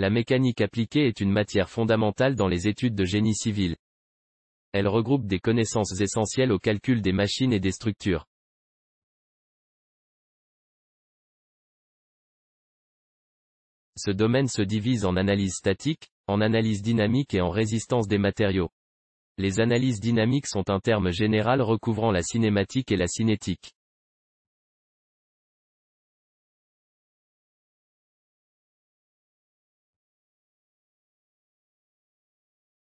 La mécanique appliquée est une matière fondamentale dans les études de génie civil. Elle regroupe des connaissances essentielles au calcul des machines et des structures. Ce domaine se divise en analyse statique, en analyse dynamique et en résistance des matériaux. Les analyses dynamiques sont un terme général recouvrant la cinématique et la cinétique.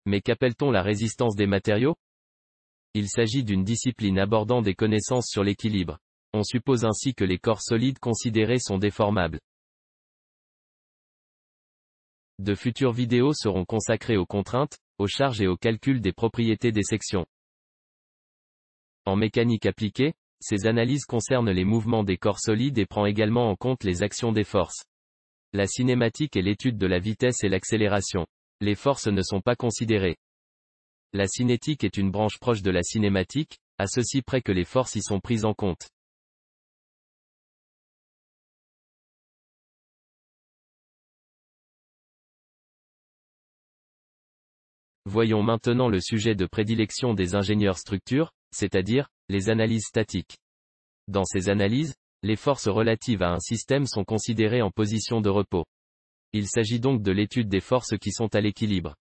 Mais qu'appelle-t-on la résistance des matériaux? Il s'agit d'une discipline abordant des connaissances sur l'équilibre. On suppose ainsi que les corps solides considérés sont déformables. De futures vidéos seront consacrées aux contraintes, aux charges et au calcul des propriétés des sections. En mécanique appliquée, ces analyses concernent les mouvements des corps solides et prend également en compte les actions des forces. La cinématique est l'étude de la vitesse et l'accélération. Les forces ne sont pas considérées. La cinétique est une branche proche de la cinématique, à ceci près que les forces y sont prises en compte. Voyons maintenant le sujet de prédilection des ingénieurs structures, c'est-à-dire, les analyses statiques. Dans ces analyses, les forces relatives à un système sont considérées en position de repos. Il s'agit donc de l'étude des forces qui sont à l'équilibre.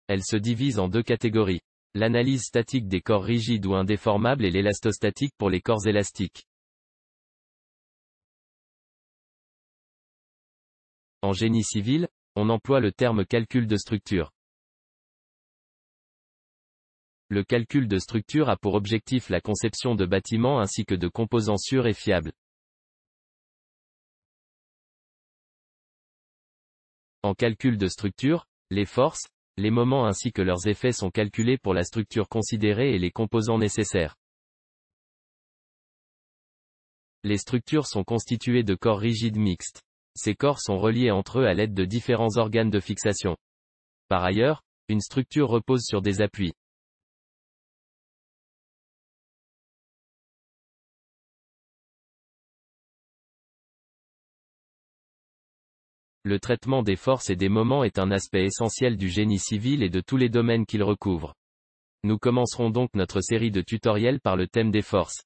Elles se divisent en deux catégories. L'analyse statique des corps rigides ou indéformables et l'élastostatique pour les corps élastiques. En génie civil, on emploie le terme calcul de structure. Le calcul de structure a pour objectif la conception de bâtiments ainsi que de composants sûrs et fiables. En calcul de structure, les forces, les moments ainsi que leurs effets sont calculés pour la structure considérée et les composants nécessaires. Les structures sont constituées de corps rigides mixtes. Ces corps sont reliés entre eux à l'aide de différents organes de fixation. Par ailleurs, une structure repose sur des appuis. Le traitement des forces et des moments est un aspect essentiel du génie civil et de tous les domaines qu'il recouvre. Nous commencerons donc notre série de tutoriels par le thème des forces.